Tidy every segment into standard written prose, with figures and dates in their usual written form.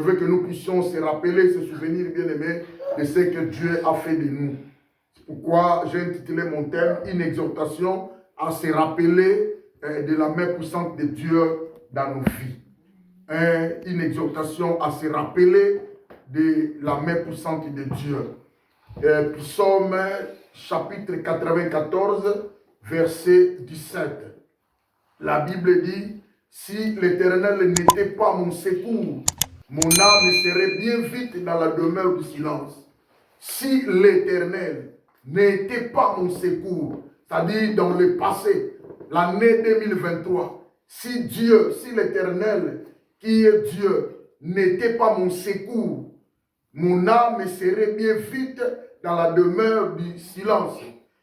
Je veux que nous puissions se rappeler, se souvenir, bien aimés, de ce que Dieu a fait de nous. C'est pourquoi j'ai intitulé mon thème « Une exhortation à se rappeler de la main puissante de Dieu dans nos vies. Une exhortation à se rappeler de la main puissante de Dieu. Psaume chapitre 94, verset 17. La Bible dit, si l'Éternel n'était pas mon secours, mon âme serait bien vite dans la demeure du silence. Si l'Éternel n'était pas mon secours, c'est-à-dire dans le passé, l'année 2023, si l'Éternel qui est Dieu n'était pas mon secours, mon âme serait bien vite dans la demeure du silence.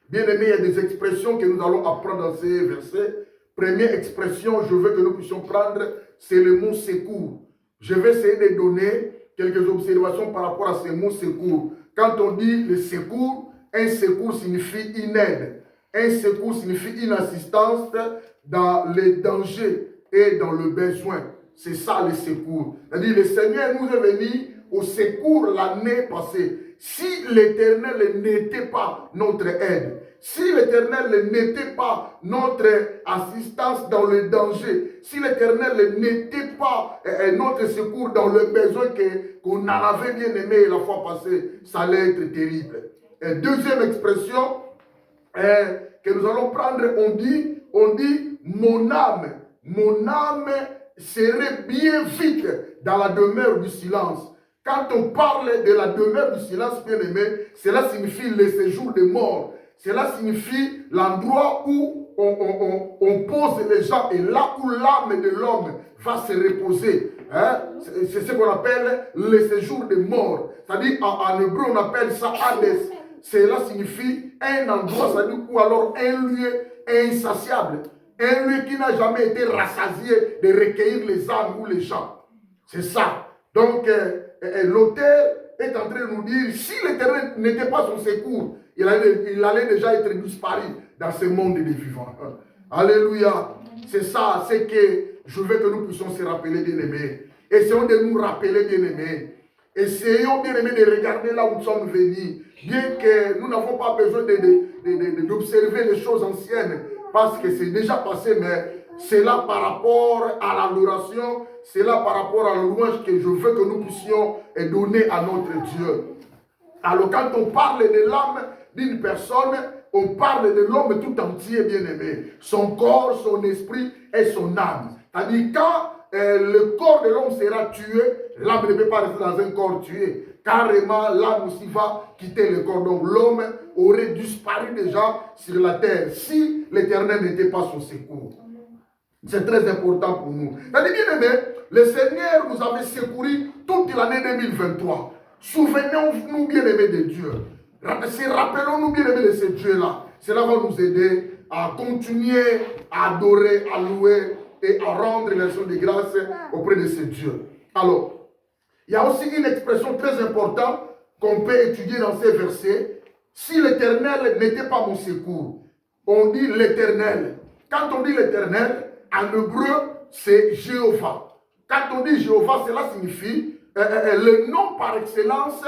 Bien aimé, il y a des expressions que nous allons apprendre dans ces versets. Première expression, je veux que nous puissions prendre, c'est le mot secours. Je vais essayer de donner quelques observations par rapport à ce mot secours. Quand on dit le secours, un secours signifie une aide. Un secours signifie une assistance dans les dangers et dans le besoin. C'est ça le secours. C'est-à-dire le Seigneur nous est venu au secours l'année passée. Si l'Éternel n'était pas notre aide, si l'Éternel n'était pas notre assistance dans le danger, si l'Éternel n'était pas notre secours dans le besoin qu'on en avait bien aimé la fois passée, ça allait être terrible. Et deuxième expression que nous allons prendre, on dit mon âme serait bien vite dans la demeure du silence. Quand on parle de la demeure du silence, bien aimé, cela signifie le séjour des morts. Cela signifie l'endroit où on pose les gens et là où l'âme de l'homme va se reposer. Hein? C'est ce qu'on appelle le séjour des morts. C'est-à-dire en hébreu on appelle ça Hades. Cela signifie un endroit, c'est-à-dire où alors un lieu insatiable. Un lieu qui n'a jamais été rassasié de recueillir les âmes ou les gens. C'est ça. Donc l'auteur est en train de nous dire, si l'Éternel n'était pas son secours, il allait déjà être disparu dans ce monde des vivants. Alléluia. C'est ça, c'est que je veux que nous puissions se rappeler, bien-aimés. Essayons de nous rappeler, bien-aimés. Essayons, bien-aimés, de regarder là où nous sommes venus. Bien que nous n'avons pas besoin d'observer les choses anciennes, parce que c'est déjà passé, mais c'est là par rapport à l'adoration, c'est là par rapport à la louange que je veux que nous puissions donner à notre Dieu. Alors quand on parle de l'âme d'une personne, on parle de l'homme tout entier, bien-aimé. Son corps, son esprit et son âme. C'est-à-dire quand le corps de l'homme sera tué, l'âme ne peut pas rester dans un corps tué. Carrément, l'âme aussi va quitter le corps. Donc l'homme aurait disparu déjà sur la terre si l'Éternel n'était pas son secours. C'est très important pour nous. C'est-à-dire, bien aimé, le Seigneur nous avait secouru toute l'année 2023. Souvenons-nous, bien aimés de Dieu. Rappelons-nous, bien aimés de ce Dieu-là. Cela va nous aider à continuer à adorer, à louer et à rendre l'action de grâce auprès de ce Dieu. Alors, il y a aussi une expression très importante qu'on peut étudier dans ces versets. Si l'Éternel n'était pas mon secours, on dit l'Éternel. Quand on dit l'Éternel, en hébreu, c'est Jéhovah. Quand on dit Jéhovah, cela signifie le nom par excellence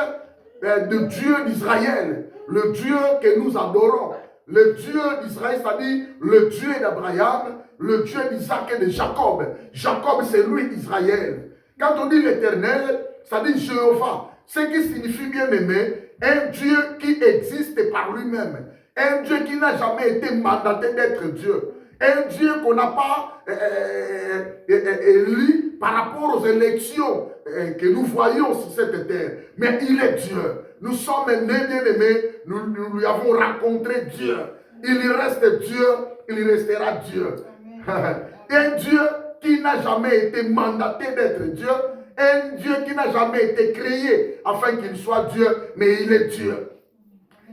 de Dieu d'Israël. Le Dieu que nous adorons. Le Dieu d'Israël, c'est-à-dire le Dieu d'Abraham, le Dieu d'Isaac et de Jacob. Jacob, c'est lui Israël. Quand on dit l'Éternel, ça dit Jéhovah, ce qui signifie, bien aimé, un Dieu qui existe par lui-même, un Dieu qui n'a jamais été mandaté d'être Dieu, un Dieu qu'on n'a pas élu par rapport aux élections que nous voyons sur cette terre, mais il est Dieu. Nous sommes nés, bien aimés, nous lui avons rencontré Dieu. Il reste Dieu, il restera Dieu. Un Dieu qui n'a jamais été mandaté d'être Dieu, un Dieu qui n'a jamais été créé afin qu'il soit Dieu, mais il est Dieu.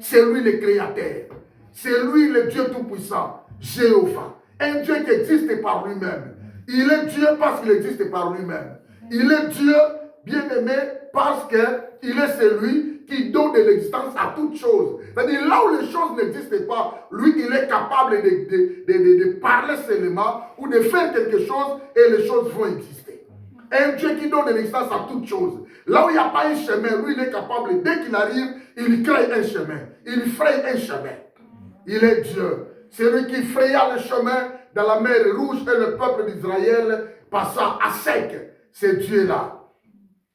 C'est lui le créateur. C'est lui le Dieu tout-puissant, Jéhovah. Un Dieu qui existe par lui-même. Il est Dieu parce qu'il existe par lui-même. Il est Dieu, bien-aimé, parce qu'il est celui qui donne de l'existence à toutes choses. C'est-à-dire, là où les choses n'existent pas, lui, il est capable de parler seulement ou de faire quelque chose et les choses vont exister. Un Dieu qui donne l'existence à toutes choses. Là où il n'y a pas un chemin, lui, il est capable, dès qu'il arrive, il crée un chemin. Il fraye un chemin. Il est Dieu. C'est lui qui fraya le chemin dans la mer Rouge et le peuple d'Israël passa à sec. C'est Dieu-là.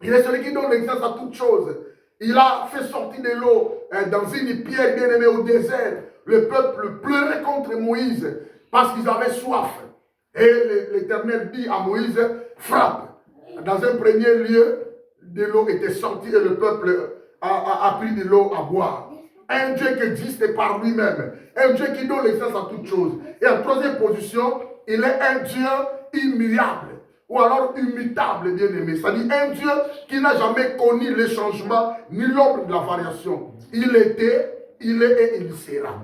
Il est celui qui donne l'existence à toutes choses. Il a fait sortir de l'eau dans une pierre bien aimée au désert. Le peuple pleurait contre Moïse parce qu'ils avaient soif. Et l'Éternel dit à Moïse, frappe. Dans un premier lieu, de l'eau était sortie et le peuple a pris de l'eau à boire. Un Dieu qui existe par lui-même. Un Dieu qui donne l'existence à toutes choses. Et en troisième position, il est un Dieu immuable. Ou alors immutable, bien aimé. C'est-à-dire un Dieu qui n'a jamais connu le changement ni l'ombre de la variation. Il était, il est et il sera.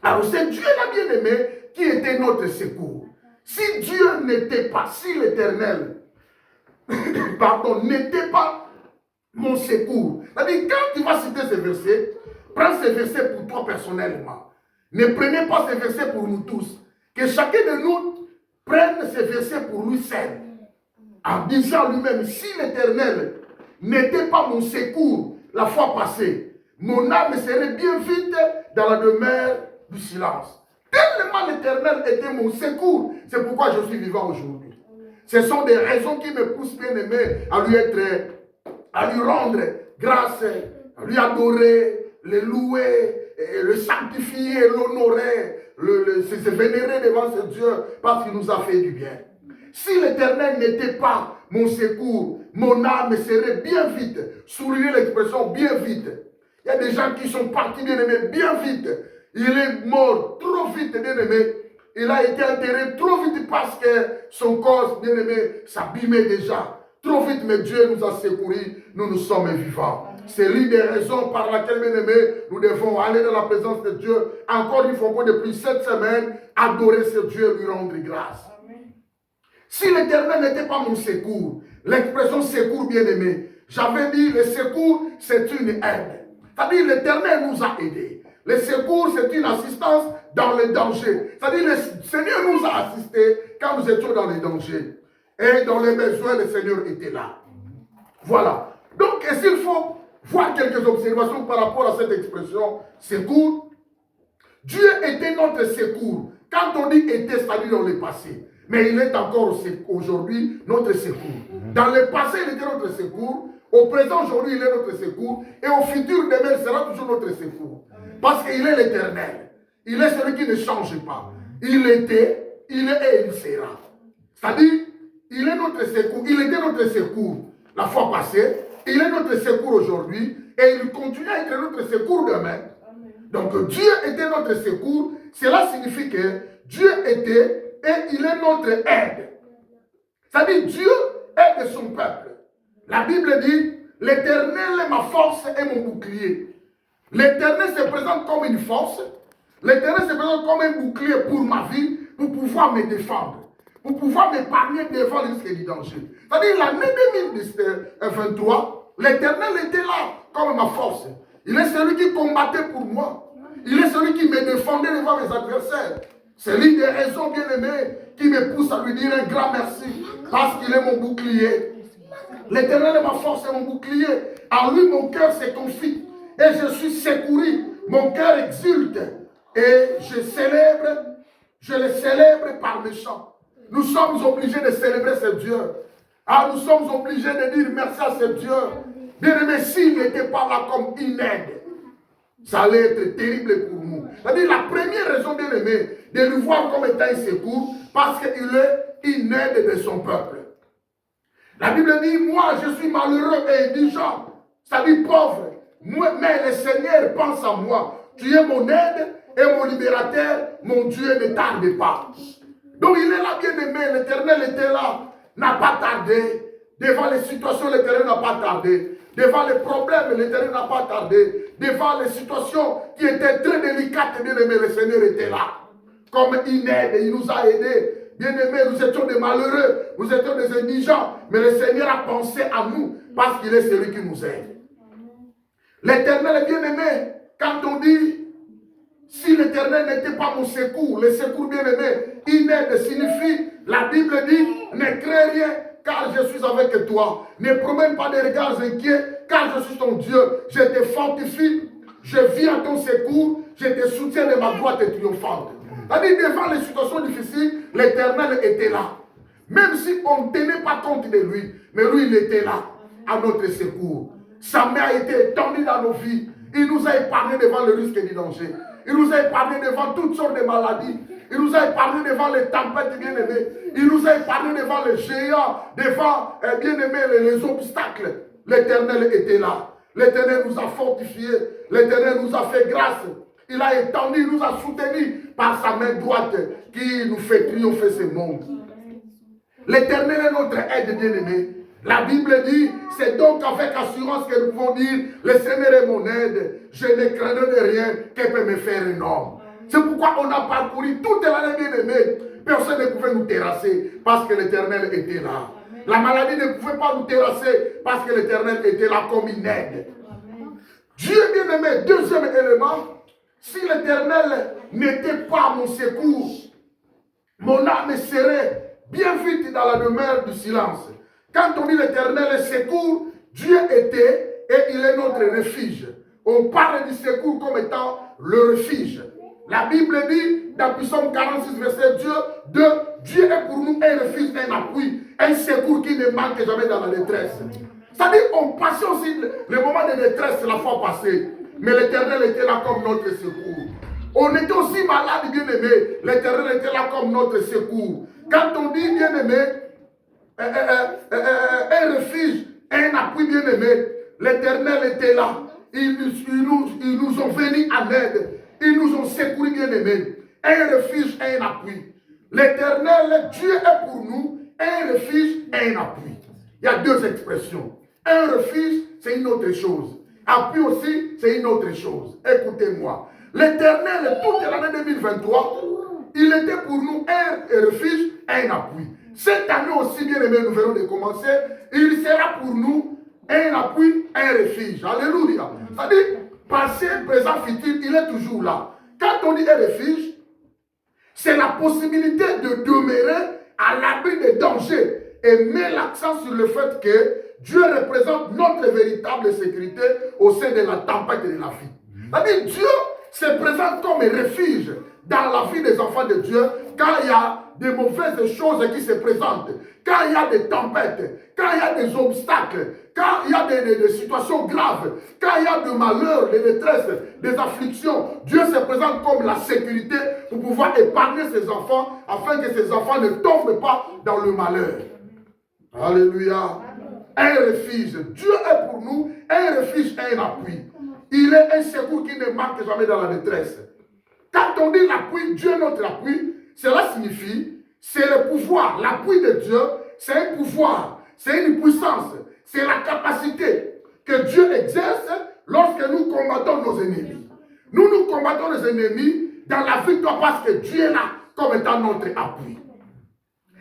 Alors c'est Dieu-là, bien aimé, qui était notre secours. Si Dieu n'était pas, si l'Éternel, pardon, n'était pas mon secours. C'est-à-dire quand tu vas citer ces versets, prends ces versets pour toi personnellement. Ne prenez pas ces versets pour nous tous. Que chacun de nous prenne ces versets pour lui seul. En disant lui-même, si l'Éternel n'était pas mon secours la fois passée, mon âme serait bien vite dans la demeure du silence. Tellement l'Éternel était mon secours, c'est pourquoi je suis vivant aujourd'hui. Ce sont des raisons qui me poussent, bien aimé, à lui rendre grâce, à lui adorer, le louer, le sanctifier, l'honorer, se vénérer devant ce Dieu parce qu'il nous a fait du bien. Si l'Éternel n'était pas mon secours, mon âme serait bien vite. Soulignez l'expression bien vite. Il y a des gens qui sont partis, bien aimés, bien vite. Il est mort trop vite, bien aimé. Il a été enterré trop vite parce que son corps, bien aimé, s'abîmait déjà. Trop vite, mais Dieu nous a secourus, nous sommes vivants. C'est l'une des raisons par laquelle, bien aimé, nous devons aller dans la présence de Dieu. Encore une fois, depuis cette semaine, adorer ce Dieu et lui rendre grâce. Si l'Éternel n'était pas mon secours, l'expression secours, bien aimé, j'avais dit le secours, c'est une aide. C'est-à-dire l'Éternel nous a aidés. Le secours, c'est une assistance dans le danger. C'est-à-dire le Seigneur nous a assistés quand nous étions dans les dangers. Et dans les besoins, le Seigneur était là. Voilà. Donc, est-ce qu'il faut voir quelques observations par rapport à cette expression secours? Dieu était notre secours. Quand on dit était, c'est-à-dire dans le passé. Mais il est encore aujourd'hui notre secours. Dans le passé, il était notre secours. Au présent, aujourd'hui, il est notre secours. Et au futur, demain, il sera toujours notre secours. Parce qu'il est l'Éternel. Il est celui qui ne change pas. Il était, il est et il sera. C'est-à-dire, il est notre secours. Il était notre secours la fois passée. Il est notre secours aujourd'hui. Et il continue à être notre secours demain. Donc, Dieu était notre secours. Cela signifie que Dieu était et il est notre aide. C'est-à-dire, Dieu aide son peuple. La Bible dit, l'Éternel est ma force et mon bouclier. L'Éternel se présente comme une force. L'Éternel se présente comme un bouclier pour ma vie, pour pouvoir me défendre, pour pouvoir m'épargner devant le risque du danger. C'est-à-dire, l'année 2023, l'Éternel était là comme ma force. Il est celui qui combattait pour moi. Il est celui qui me défendait devant mes adversaires. C'est l'une des raisons, bien aimées, qui me pousse à lui dire un grand merci. Parce qu'il est mon bouclier. L'Éternel est ma force et mon bouclier. En lui, mon cœur se confie. Et je suis secouru. Mon cœur exulte. Et je le célèbre par le chant. Nous sommes obligés de célébrer ce Dieu. Ah, nous sommes obligés de dire merci à ce Dieu. Bien aimé, s'il n'était pas là comme une aide, ça allait être terrible pour nous. C'est-à-dire la première raison, bien aimé, de nous voir comme étant un secours, parce qu'il est une aide de son peuple. La Bible dit, moi je suis malheureux et indigent, c'est-à-dire pauvre, mais le Seigneur pense à moi. Tu es mon aide et mon libérateur, mon Dieu ne tarde pas. Donc il est là, bien aimé, l'Éternel était là, n'a pas tardé. Devant les situations, l'Éternel n'a pas tardé. Devant les problèmes, l'Éternel n'a pas tardé. Devant les situations qui étaient très délicates, bien aimé, le Seigneur était là. Comme une aide, il nous a aidés. Bien aimés, nous étions des malheureux, nous étions des indigents, mais le Seigneur a pensé à nous parce qu'il est celui qui nous aide. L'Éternel est bien aimé. Quand on dit, si l'Éternel n'était pas mon secours, le secours bien aimé, une aide signifie, la Bible dit, ne crains rien, car je suis avec toi. Ne promène pas des regards inquiets, car je suis ton Dieu. Je te fortifie, je viens à ton secours, je te soutiens de ma droite triomphante. C'est-à-dire, devant les situations difficiles, l'Éternel était là. Même si on ne tenait pas compte de lui, mais lui, il était là, à notre secours. Sa main a été étendue dans nos vies. Il nous a épargnés devant le risque du danger. Il nous a épargnés devant toutes sortes de maladies. Il nous a épargnés devant les tempêtes bien-aimées. Il nous a épargnés devant les géants, devant, bien-aimés, les obstacles. L'Éternel était là. L'Éternel nous a fortifiés. L'Éternel nous a fait grâce. Il a étendu, il nous a soutenus par sa main droite qui nous fait triompher ce monde. L'Éternel est notre aide bien-aimée. La Bible dit, c'est donc avec assurance que nous pouvons dire, le Seigneur est mon aide, je ne craindrai de rien qui peut me faire un homme. C'est pourquoi on a parcouru toute l'année bien-aimée. Personne ne pouvait nous terrasser parce que l'Éternel était là. La maladie ne pouvait pas nous terrasser parce que l'Éternel était là comme une aide. Dieu bien-aimé, deuxième élément, si l'Éternel n'était pas mon secours, mon âme serait bien vite dans la demeure du silence. Quand on dit l'Éternel est secours, Dieu était et il est notre refuge. On parle du secours comme étant le refuge. La Bible dit dans Psaume 46, verset 2, Dieu est pour nous un refuge, un appui, un secours qui ne manque jamais dans la détresse. C'est-à-dire on passait aussi le moment de détresse la fois passée, mais l'Éternel était là comme notre secours. On était aussi malade, bien-aimé, l'Éternel était là comme notre secours. Quand on dit bien-aimé, un refuge, un appui bien-aimé, l'Éternel était là. Ils nous ont venus en aide. Ils nous ont secourus bien-aimés. Un refuge, un appui. L'Éternel, Dieu est pour nous un refuge et un appui. Il y a deux expressions. Un refuge, c'est une autre chose. Appui aussi, c'est une autre chose. Écoutez-moi. L'Éternel, toute l'année 2023, il était pour nous un refuge et un appui. Cette année aussi, bien aimé, nous venons de commencer. Il sera pour nous un appui, un refuge. Alléluia. C'est-à-dire, passé, présent, futur, il est toujours là. Quand on dit un refuge, c'est la possibilité de demeurer à l'abri des dangers et met l'accent sur le fait que Dieu représente notre véritable sécurité au sein de la tempête et de la vie. C'est-à-dire, Dieu se présente comme un refuge dans la vie des enfants de Dieu quand il y a des mauvaises choses qui se présentent, quand il y a des tempêtes, quand il y a des obstacles, quand il y a des situations graves, quand il y a des malheurs, des détresses, des afflictions. Dieu se présente comme la sécurité pour pouvoir épargner ses enfants afin que ses enfants ne tombent pas dans le malheur. Alléluia. Un refuge. Dieu est pour nous un refuge et un appui. Il est un secours qui ne manque jamais dans la détresse. Quand on dit l'appui, Dieu est notre appui, cela signifie, c'est le pouvoir. L'appui de Dieu, c'est un pouvoir, c'est une puissance, c'est la capacité que Dieu exerce lorsque nous combattons nos ennemis. Nous combattons nos ennemis dans la victoire parce que Dieu est là comme étant notre appui.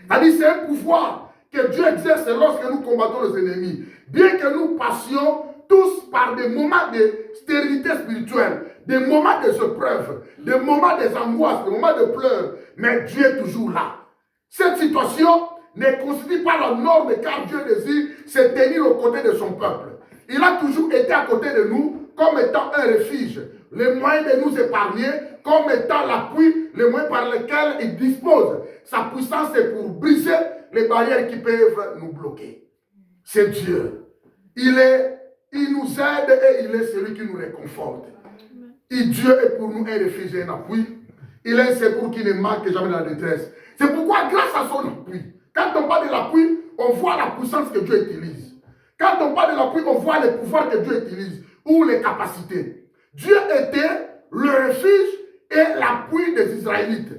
C'est-à-dire, c'est un pouvoir que Dieu exerce lorsque nous combattons nos ennemis. Bien que nous passions tous par des moments de stérilité spirituelle, des moments des épreuves, des moments des angoisses, des moments de pleurs, mais Dieu est toujours là. Cette situation ne constitue pas la norme car Dieu désire se tenir aux côtés de son peuple. Il a toujours été à côté de nous comme étant un refuge, le moyen de nous épargner, comme étant l'appui, le moyen par lequel il dispose. Sa puissance est pour briser les barrières qui peuvent nous bloquer. C'est Dieu. Il nous aide et il est celui qui nous réconforte. Et Dieu est pour nous un refuge et un appui. Il est un secours qui ne manque jamais dans la détresse. C'est pourquoi, grâce à son appui, quand on parle de l'appui, on voit la puissance que Dieu utilise. Quand on parle de l'appui, on voit les pouvoirs que Dieu utilise ou les capacités. Dieu était le refuge et l'appui des Israélites.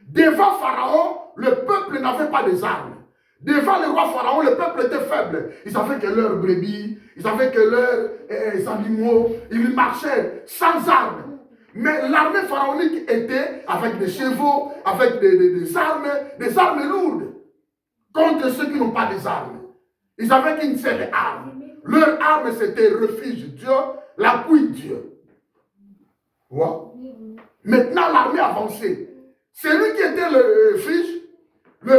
Devant Pharaon, le peuple n'avait pas des armes. Devant le roi Pharaon, le peuple était faible. Ils savaient que leurs brebis, ils savaient que leurs animaux, ils marchaient sans armes. Mais l'armée pharaonique était avec des chevaux, avec des armes lourdes, contre ceux qui n'ont pas des armes. Ils avaient qu'une seule arme. Leur arme, c'était le refuge Dieu, l'appui Dieu. Wow. Maintenant, l'armée avançait. Celui qui était le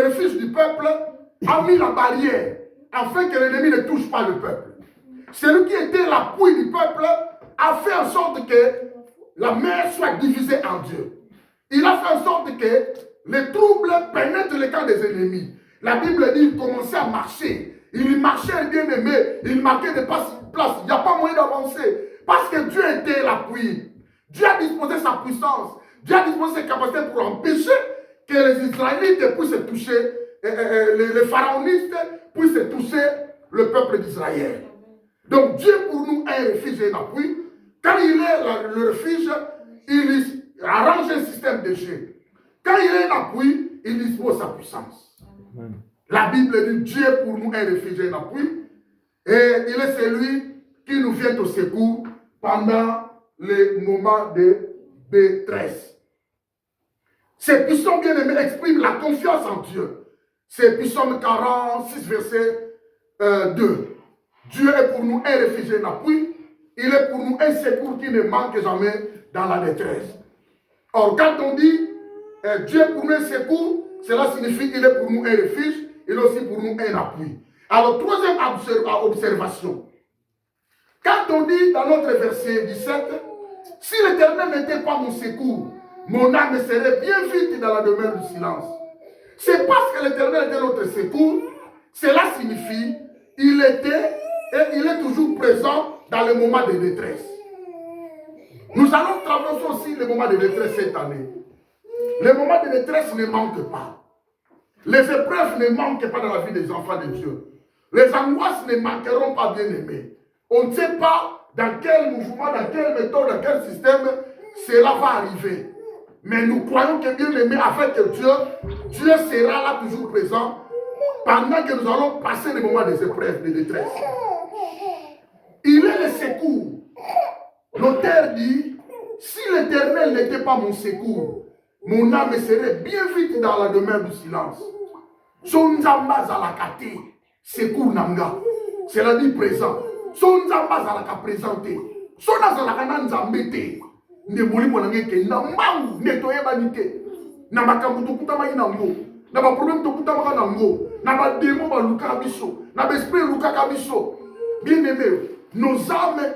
refuge du peuple, a mis la barrière afin que l'ennemi ne touche pas le peuple. Celui qui était l'appui du peuple a fait en sorte que la mer soit divisée en deux. Il a fait en sorte que les troubles pénètrent le camp des ennemis. La Bible dit qu'il commençait à marcher. Il marchait, bien aimé, il marquait des places. Il n'y a pas moyen d'avancer. Parce que Dieu était l'appui. Dieu a disposé sa puissance. Dieu a disposé ses capacités pour empêcher que les Israélites puissent toucher, les pharaonistes puissent toucher le peuple d'Israël. Donc Dieu pour nous est un refuge et un appui. Quand il est le refuge, il arrange un système de jeu. Quand il est un appui, il dispose sa puissance. Amen. La Bible dit Dieu pour nous est un refuge et un appui. Et il est celui qui nous vient au secours pendant les moments de détresse. Ces psaumes bien-aimés expriment la confiance en Dieu. C'est psaume 46, verset 2. Dieu est pour nous un refuge et un appui. Il est pour nous un secours qui ne manque jamais dans la détresse. Or, quand on dit Dieu est pour nous un secours, cela signifie qu'il est pour nous un refuge, il est aussi pour nous un appui. Alors, troisième observation. Quand on dit dans notre verset 17, si l'Éternel n'était pas mon secours, mon âme serait bien vite dans la demeure du silence. C'est parce que l'Éternel était notre secours, cela signifie il était et il est toujours présent dans les moments de détresse. Nous allons traverser aussi les moments de détresse cette année. Les moments de détresse ne manquent pas. Les épreuves ne manquent pas dans la vie des enfants de Dieu. Les angoisses ne manqueront pas, bien aimés. On ne sait pas dans quel mouvement, dans quelle méthode, dans quel système cela va arriver. Mais nous croyons que, bien aimé, avec Dieu sera là toujours présent pendant que nous allons passer les moments des épreuves, de détresse. Il est le secours. L'auteur dit, si l'Éternel n'était pas mon secours, mon âme serait bien vite dans la demeure du silence. Son zamba zalakate, secours nanga. Cela dit présent. Son zamba zalaka présenté. Son zalaka nanzambete. Ne boli monangeke na mangu netoye banite. Na makambu tokutama inango. Na ba problème tokutama kanango. Na ba démon ba luka biso. Na ba esprit luka kabiso. Bien aimé, nos âmes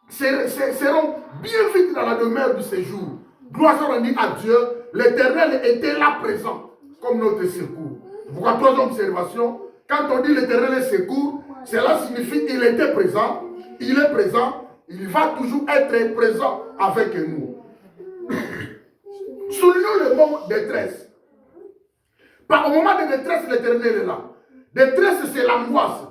seront bien vite dans la demeure du séjour. Gloire soit rendue à Dieu. L'Éternel était là présent comme notre secours. Pourquoi troisième observation, quand on dit l'Éternel est secours, cela signifie qu'il était présent, il est présent, il va toujours être présent avec nous. Soulignons le mot détresse. Par au moment de détresse, l'Éternel est là. Détresse, c'est l'angoisse.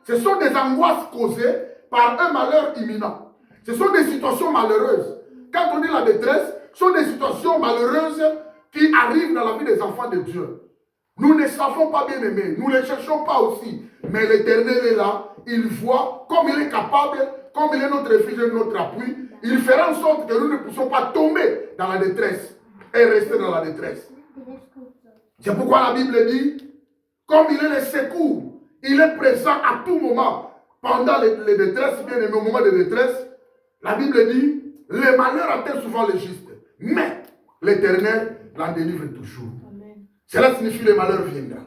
Ce sont des angoisses causées par un malheur imminent. Ce sont des situations malheureuses. Quand on dit la détresse, ce sont des situations malheureuses qui arrivent dans la vie des enfants de Dieu. Nous ne savons pas, bien aimés, nous ne les cherchons pas aussi. Mais l'Éternel est là, il voit comme il est capable, comme il est notre refuge et notre appui. Il fera en sorte que nous ne puissions pas tomber dans la détresse et rester dans la détresse. C'est pourquoi la Bible dit, comme il est le secours, il est présent à tout moment. Pendant les détresses, bien aimés, au moment de détresse, la Bible dit, les malheurs atteignent souvent les justes. Mais l'Éternel l'en délivre toujours. Cela signifie le malheur viendra.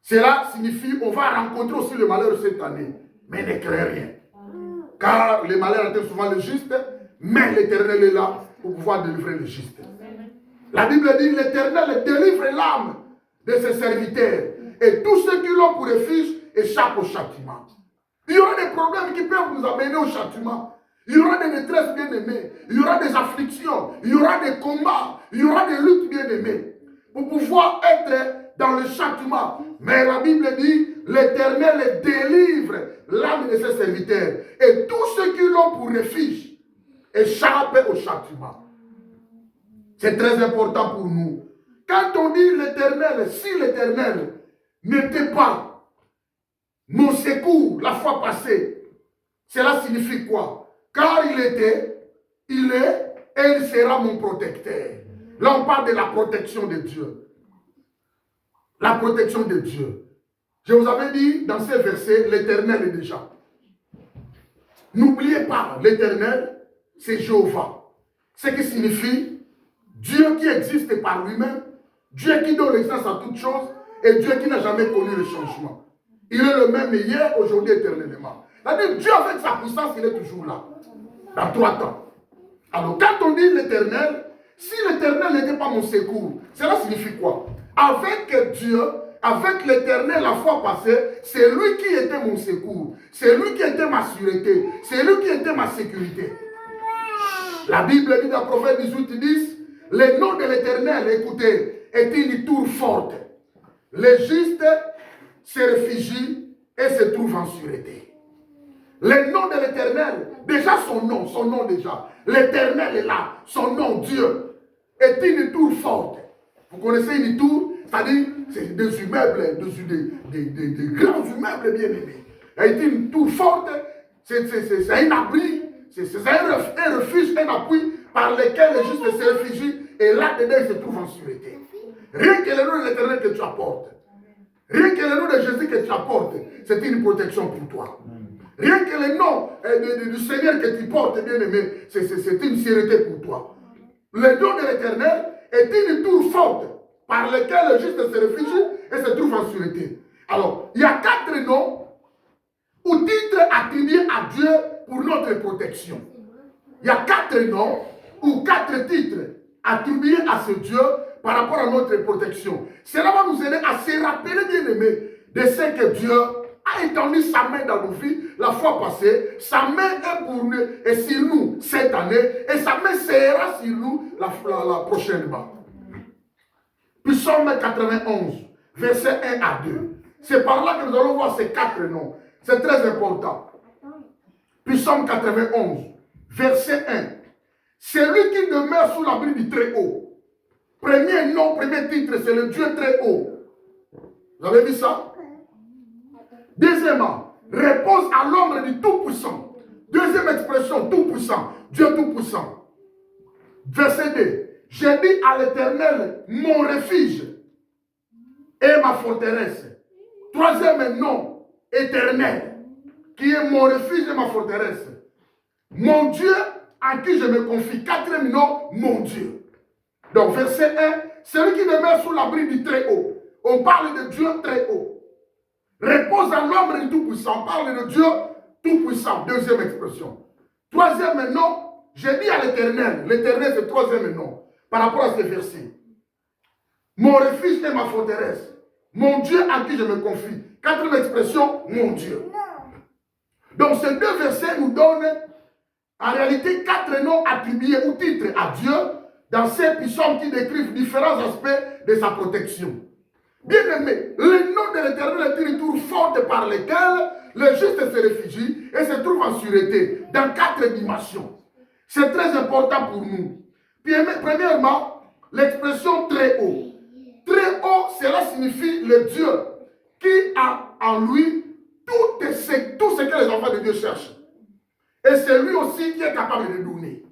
Cela signifie on va rencontrer aussi le malheur cette année. Mais ne crée rien. Car les malheurs atteignent souvent les justes, mais l'Éternel est là pour pouvoir délivrer les justes. La Bible dit l'Éternel délivre l'âme de ses serviteurs. Et tous ceux qui l'ont pour refuge échappent au châtiment. Il y aura des problèmes qui peuvent nous amener au châtiment. Il y aura des détresses bien-aimées. Il y aura des afflictions. Il y aura des combats. Il y aura des luttes bien-aimées. Pour pouvoir être dans le châtiment. Mais la Bible dit, l'Éternel délivre l'âme de ses serviteurs. Et tous ceux qui l'ont pour refuge échappent au châtiment. C'est très important pour nous. Quand on dit l'Éternel, si l'Éternel n'était pas mon secours la fois passée, cela signifie quoi? Car il était, il est et il sera mon protecteur. Là, on parle de la protection de Dieu. La protection de Dieu. Je vous avais dit dans ces versets, l'Éternel est déjà. N'oubliez pas, l'Éternel, c'est Jéhovah. Ce qui signifie Dieu qui existe par lui-même, Dieu qui donne l'existence à toutes choses, et Dieu qui n'a jamais connu le changement. Il est le même hier, aujourd'hui, éternellement. C'est-à-dire, Dieu avec sa puissance, il est toujours là. Dans 3 temps. Alors, quand on dit l'éternel, si l'éternel n'était pas mon secours, cela signifie quoi? Avec Dieu, avec l'éternel la fois passée, c'est lui qui était mon secours. C'est lui qui était ma sûreté. C'est lui qui était ma sécurité. La Bible dit dans Proverbe 18:10, le nom de l'éternel, écoutez, est une tour forte. Les justes se réfugient et se trouvent en sûreté. Le nom de l'éternel, déjà son nom déjà. L'éternel est là, son nom, Dieu, est une tour forte. Vous connaissez une tour, c'est-à-dire, c'est des immeubles, des grands immeubles bien aimés. C'est une tour forte, c'est un abri, c'est un refuge, un appui par lequel les justes se réfugient et là-dedans ils se trouvent en sûreté. Rien que le nom de l'éternel que tu apportes, rien que le nom de Jésus que tu apportes, c'est une protection pour toi. Rien que le nom du Seigneur que tu portes, bien aimé, c'est une sûreté pour toi. Le nom de l'éternel est une tour forte par laquelle le juste se réfugie et se trouve en sûreté. Alors, il y a 4 noms ou titres attribués à Dieu pour notre protection. Il y a 4 noms ou 4 titres attribués à ce Dieu par rapport à notre protection. Cela va nous aider à se rappeler, bien aimé, de ce que Dieu a étendu sa main dans nos vies la fois passée. Sa main est pour nous et sur nous cette année et sa main sera sur nous la prochainement. Psaume 91, verset 1 à 2. C'est par là que nous allons voir ces 4 noms. C'est très important. Psaume 91, verset 1. Celui qui demeure sous l'abri du Très-Haut. Premier nom, premier titre, c'est le Dieu Très-Haut. Vous avez vu ça? Deuxièmement, repose à l'ombre du Tout-Puissant. Deuxième expression, Tout-Puissant. Dieu Tout-Puissant. Verset 2. J'ai dit à l'Éternel, mon refuge et ma forteresse. Troisième nom, Éternel, qui est mon refuge et ma forteresse. Mon Dieu en qui je me confie. Quatrième nom, mon Dieu. Donc, verset 1, celui qui demeure sous l'abri du Très-Haut. On parle de Dieu Très-Haut. Repose à l'ombre du Tout-Puissant. On parle de Dieu Tout-Puissant. Deuxième expression. Troisième nom, j'ai dit à l'Éternel. L'Éternel, c'est le troisième nom. Par rapport à ces versets. Mon refuge et ma forteresse. Mon Dieu en qui je me confie. Quatrième expression, mon Dieu. Donc ces 2 versets nous donnent en réalité 4 noms attribués ou titres à Dieu dans ces psaumes qui décrivent différents aspects de sa protection. Bien aimé, le nom de l'Éternel est une tour forte par laquelle le juste se réfugie et se trouve en sûreté dans 4 dimensions. C'est très important pour nous. Premièrement, l'expression très haut. Très haut, cela signifie le Dieu qui a en lui tout ce que les enfants de Dieu cherchent. Et c'est lui aussi qui est capable de donner.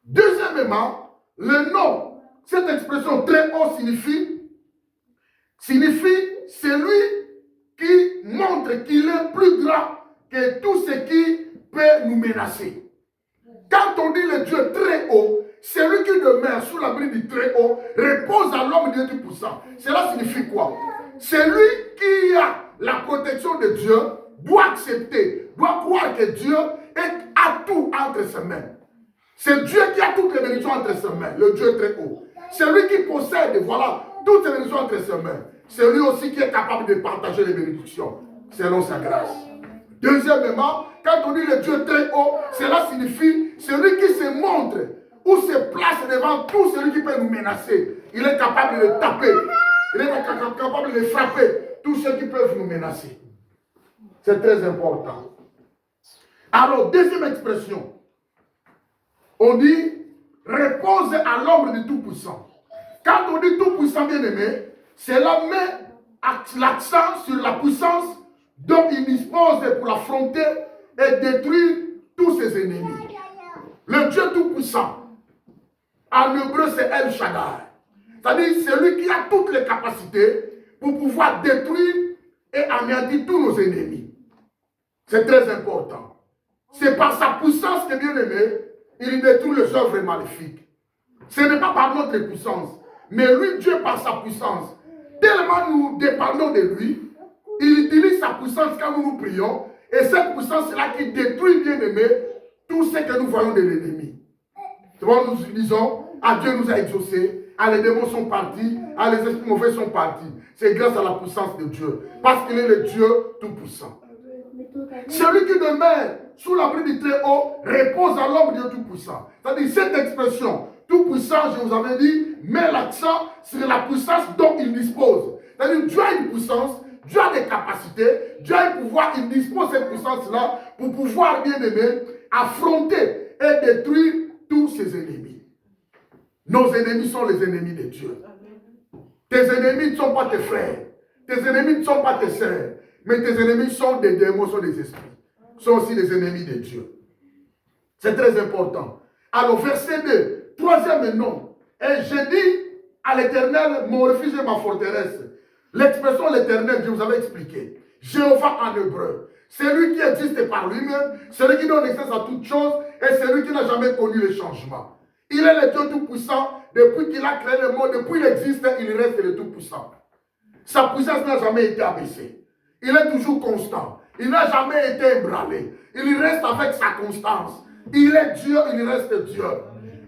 Deuxièmement, le nom, cette expression très haut signifie celui qui montre qu'il est plus grand que tout ce qui peut nous menacer. Quand on dit le Dieu très haut, celui qui demeure sous l'abri du Très-Haut repose à l'homme de Dieu Tout-Puissant. Cela signifie quoi? Celui qui a la protection de Dieu doit accepter, doit croire que Dieu a tout entre ses mains. C'est Dieu qui a toutes les bénédictions entre ses mains, le Dieu Très-Haut. C'est lui qui possède, voilà, toutes les bénédictions entre ses mains. C'est lui aussi qui est capable de partager les bénédictions, selon sa grâce. Deuxièmement, quand on dit le Dieu Très-Haut, cela signifie celui qui se montre ou se place devant tout celui qui peut nous menacer. Il est capable de le taper. Il est capable de frapper tous ceux qui peuvent nous menacer. C'est très important. Alors, deuxième expression. On dit repose à l'ombre du Tout-Puissant. Quand on dit Tout-Puissant, bien aimé, cela met l'accent sur la puissance dont il dispose pour affronter et détruire tous ses ennemis. Le Dieu Tout-Puissant, en hébreu, c'est El Shaddai. C'est-à-dire celui qui a toutes les capacités pour pouvoir détruire et anéantir tous nos ennemis. C'est très important. C'est par sa puissance que, bien aimé, il détruit les œuvres maléfiques. Ce n'est pas par notre puissance, mais lui, Dieu, par sa puissance, tellement nous dépendons de lui, il utilise sa puissance quand nous nous prions, et cette puissance-là qui détruit, bien aimé, tout ce que nous voyons de l'ennemi. C'est pourquoi nous disons, ah, Dieu nous a exaucés, ah, les démons sont partis, ah, les esprits mauvais sont partis. C'est grâce à la puissance de Dieu, parce qu'il est le Dieu tout-puissant. Celui qui demeure sous l'abri du Très-Haut repose à l'ombre du Dieu tout-puissant. C'est-à-dire, cette expression, tout-puissant, je vous avais dit, met l'accent sur la puissance dont il dispose. C'est-à-dire, Dieu a une puissance, Dieu a des capacités, Dieu a un pouvoir, il dispose de cette puissance-là pour pouvoir, bien aimé, affronter et détruire tous ses ennemis. Nos ennemis sont les ennemis de Dieu. Tes ennemis ne sont pas tes frères, tes ennemis ne sont pas tes sœurs, mais tes ennemis sont des démons, sont des esprits, sont aussi des ennemis de Dieu. C'est très important. Alors, verset 2, troisième nom. Et j'ai dit à l'Éternel, mon refuge et ma forteresse. L'expression l'Éternel, je vous avais expliqué. Jéhovah en hébreu. C'est lui qui existe par lui-même, celui qui donne naissance à toutes choses, et celui qui n'a jamais connu le changement. Il est le Dieu tout-puissant, depuis qu'il a créé le monde, depuis qu'il existe, il reste le tout-puissant. Sa puissance n'a jamais été abaissée. Il est toujours constant. Il n'a jamais été ébranlé. Il reste avec sa constance. Il est Dieu, il reste Dieu.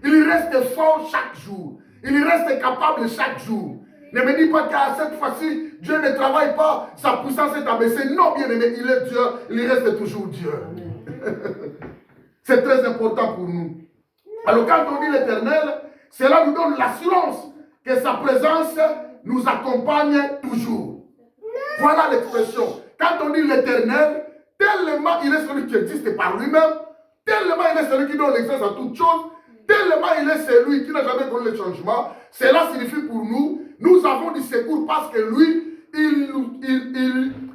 Il reste fort chaque jour. Il reste capable chaque jour. Ne me dis pas qu'à cette fois-ci, Dieu ne travaille pas, sa puissance est abaissée. Non, bien aimé, il est Dieu, il reste toujours Dieu. C'est très important pour nous. Alors quand on dit l'Éternel, cela nous donne l'assurance que sa présence nous accompagne toujours. Voilà l'expression. Quand on dit l'Éternel, tellement il est celui qui existe par lui-même, tellement il est celui qui donne l'existence à toutes choses, tellement il est celui qui n'a jamais connu le changement. Cela signifie pour nous, nous avons du secours parce que lui,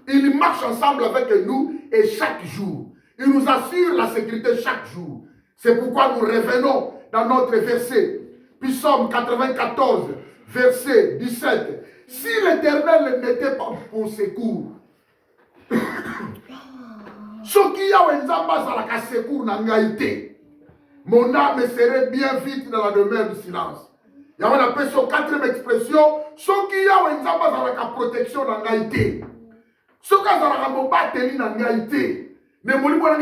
il marche ensemble avec nous et chaque jour. Il nous assure la sécurité chaque jour. C'est pourquoi nous revenons dans notre verset. Psaume 94, verset 17. Si l'Éternel n'était pas pour secours, mon âme serait bien vite dans la demeure du silence. Il y a un appel sur quatrième expression. Ce qui y a une protection dans l'haïté. Ce qui a une bataille dans l'haïté. Ne mourir pas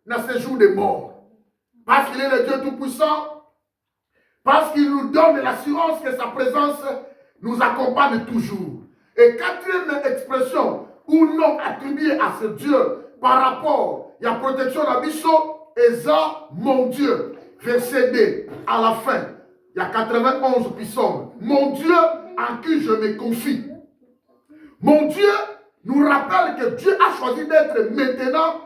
dans ce jour de mort. Parce qu'il est le Dieu tout-puissant. Parce qu'il nous donne l'assurance que sa présence nous accompagne toujours. Et quatrième expression ou nom attribué à ce Dieu par rapport à la protection d'Abisso, Eza, mon Dieu. Verset 2, à la fin. Il y a 91 psaumes. Mon Dieu en qui je me confie. Mon Dieu nous rappelle que Dieu a choisi d'être maintenant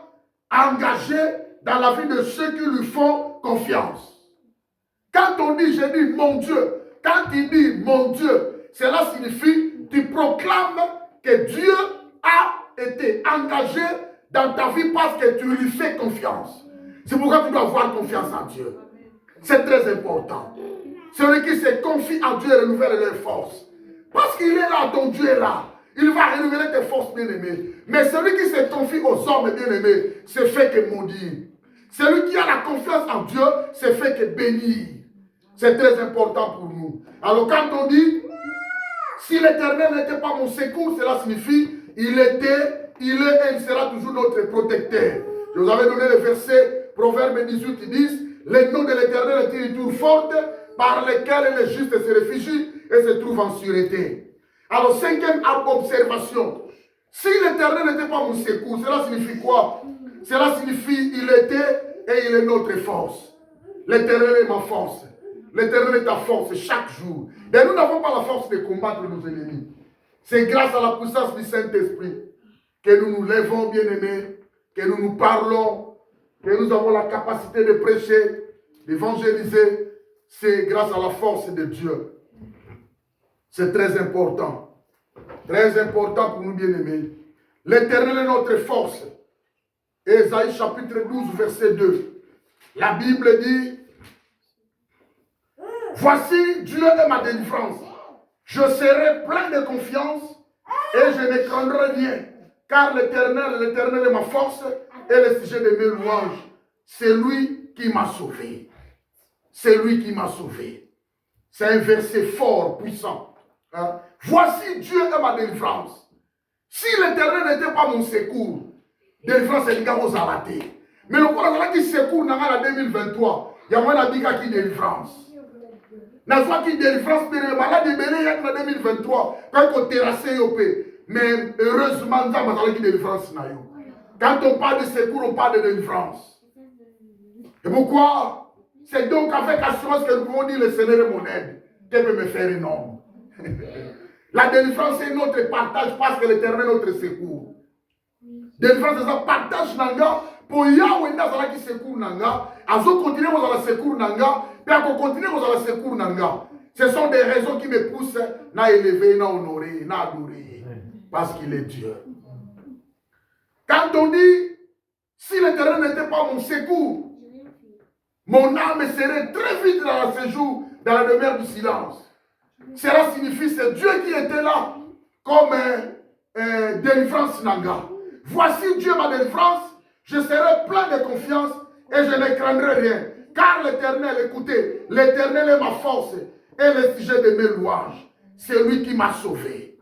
engagé dans la vie de ceux qui lui font confiance. Quand on dit, je dis mon Dieu, quand il dit mon Dieu, cela signifie, tu proclames que Dieu a été engagé dans ta vie parce que tu lui fais confiance. C'est pourquoi tu dois avoir confiance en Dieu. C'est très important. Celui qui se confie en Dieu renouvelle les forces. Parce qu'il est là, ton Dieu est là. Il va renouveler tes forces, bien-aimées. Mais celui qui se confie aux hommes, bien-aimés, se fait que maudire. Celui qui a la confiance en Dieu, se fait que bénir. C'est très important pour nous. Alors quand on dit, si l'Éternel n'était pas mon secours, cela signifie, il est et il sera toujours notre protecteur. Je vous avais donné le verset, Proverbe 18, qui disent, les noms de l'Éternel est une tour forte, par lesquels les justes se réfugient et se trouvent en sûreté. Alors, cinquième observation. Si l'Éternel n'était pas mon secours, cela signifie quoi? Cela signifie il était et il est notre force. L'Éternel est ma force. L'Éternel est ta force chaque jour. Et nous n'avons pas la force de combattre nos ennemis. C'est grâce à la puissance du Saint-Esprit que nous nous lèvons, bien-aimés, que nous nous parlons, que nous avons la capacité de prêcher, d'évangéliser. C'est grâce à la force de Dieu. C'est très important. Très important pour nous, bien-aimés. L'Éternel est notre force. Ésaïe chapitre 12, verset 2. La Bible dit, voici Dieu est ma délivrance. Je serai plein de confiance et je ne craindrai rien. Car l'Éternel est ma force et le sujet de mes louanges. C'est lui qui m'a sauvé. C'est lui qui m'a sauvé. C'est un verset fort, puissant. Hein? Voici Dieu est ma délivrance. Si l'Éternel n'était pas mon secours, délivrance est le gars aux arrêtés. Mais le coup qui secours dans la 2023, il y a moins d'habitants qui délivrance. N'a pas qui délivrance, mais les malades de en 2023, quand on terrassé, mais heureusement, nous avons qui délivrance. Quand on parle de secours, on parle de délivrance. Et pourquoi? C'est donc avec assurance que nous pouvons dire le Seigneur est mon aide. Dieu peut me faire énorme. La délivrance est notre partage parce que l'Éternel est notre secours. Délivrance c'est ça, partage nanga pour Yahweh Nazala qui secours nanga. Azo continuer à la secours nanga, puis à continuer à la secours nanga. Ce sont des raisons qui me poussent à élever, à honorer, à adorer. Parce qu'il est Dieu. Quand on dit, si l'Éternel n'était pas mon secours, mon âme serait très vite dans le séjour, dans la demeure du silence. Cela signifie que c'est Dieu qui était là comme délivrance nanga. Voici Dieu ma délivrance, je serai plein de confiance et je ne craindrai rien. Car l'Éternel, écoutez, l'Éternel est ma force et le sujet de mes louanges. C'est lui qui m'a sauvé.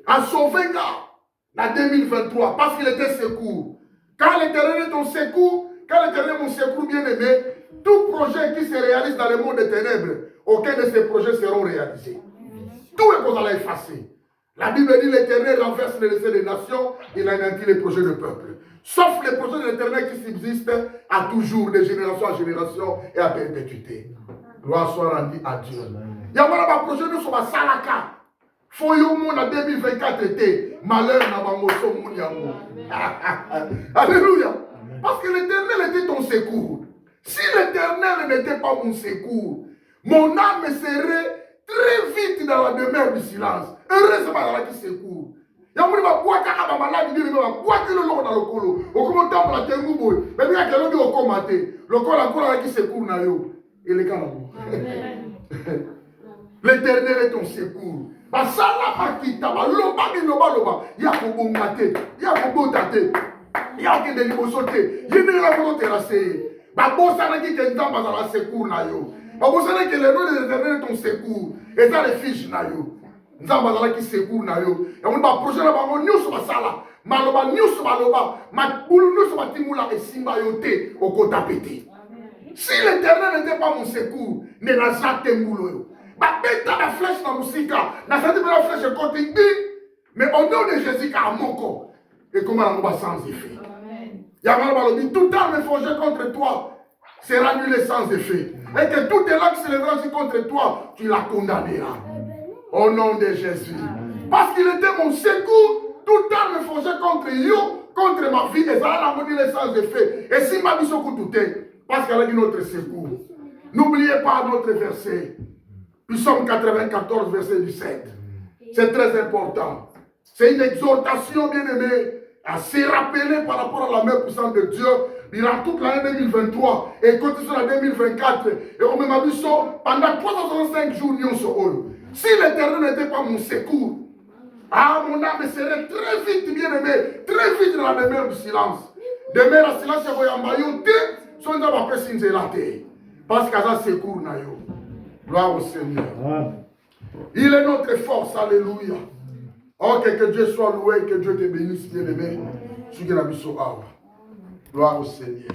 A sauvé en 2023 parce qu'il était secours. Quand l'Éternel est ton secours, quand l'Éternel est mon secours bien-aimé, tout projet qui se réalise dans le monde des ténèbres, aucun de ces projets seront réalisés. Tout est pour effacer. La Bible dit l'Éternel renverse les essais des nations, il anéantit les projets du peuple. Sauf les projets de l'Éternel qui subsistent à toujours, de génération en génération et à perpétuité. Gloire soit rendue à Dieu. Il y a un projet de sur Salaka. Faut y en 2024 été. Malheur n'a pas mon yango. Alléluia. Parce que l'Éternel était ton secours. Si l'Éternel n'était pas mon secours, mon âme serait très vite dans la demeure du silence. Heureusement, dans la qui secours. Il y a un malade qui dit que le long dans le colo. Au comment temps la tengu mais bien que l'on dit au commenté. Le col encore qui secours na yo. Et les gars l'Éternel est ton secours. Basala pakita baloba biloba loba. Ya ko bongate, ya ko botate. Ya ke de libosote. Yene la ko terrasser. Ba bosa na ki ke ndamba za la secours na yo. Ba bosa na ke le nom de l'Éternel est ton secours. Et ça les fiches na yo. Nzamba za la ki secours na yo. Ya mon ba projet na ba nyuso basala. Maloba nyuso baloba. Ma bulu nyuso batimula e simba yote okota pété. Si l'Éternel n'était pas mon secours, ne la jate moulo. Ma bête la flèche dans Moussika, la santé de la flèche continue, mais au nom de Jésus, à mon corps, et comment on va sans effet. Yamala dit tout arme forgée contre toi sera annulée sans effet. Et que toute langue qui s'élèvera contre toi, tu la condamneras. Au nom de Jésus. Parce qu'il était mon secours, toute arme forgée contre you, contre ma vie, et ça va la sans effet. Et si ma vie se coûte, parce qu'elle a dit notre secours. N'oubliez pas notre verset. Psaume 94, verset 17. C'est très important. C'est une exhortation, bien-aimée, à se rappeler par rapport à la main puissante de Dieu durant toute l'année 2023 et continue sur la 2024. Et on m'a dit ça pendant 365 jours. Si l'Éternel n'était pas mon secours, mon âme serait très vite, bien-aimée, très vite dans la demeure du silence. Demeure la silence, c'est parce qu'il y a un secours. Gloire au Seigneur. Il est notre force, alléluia. Oh, que Dieu soit loué, que Dieu te bénisse, bien-aimé. Gloire au Seigneur.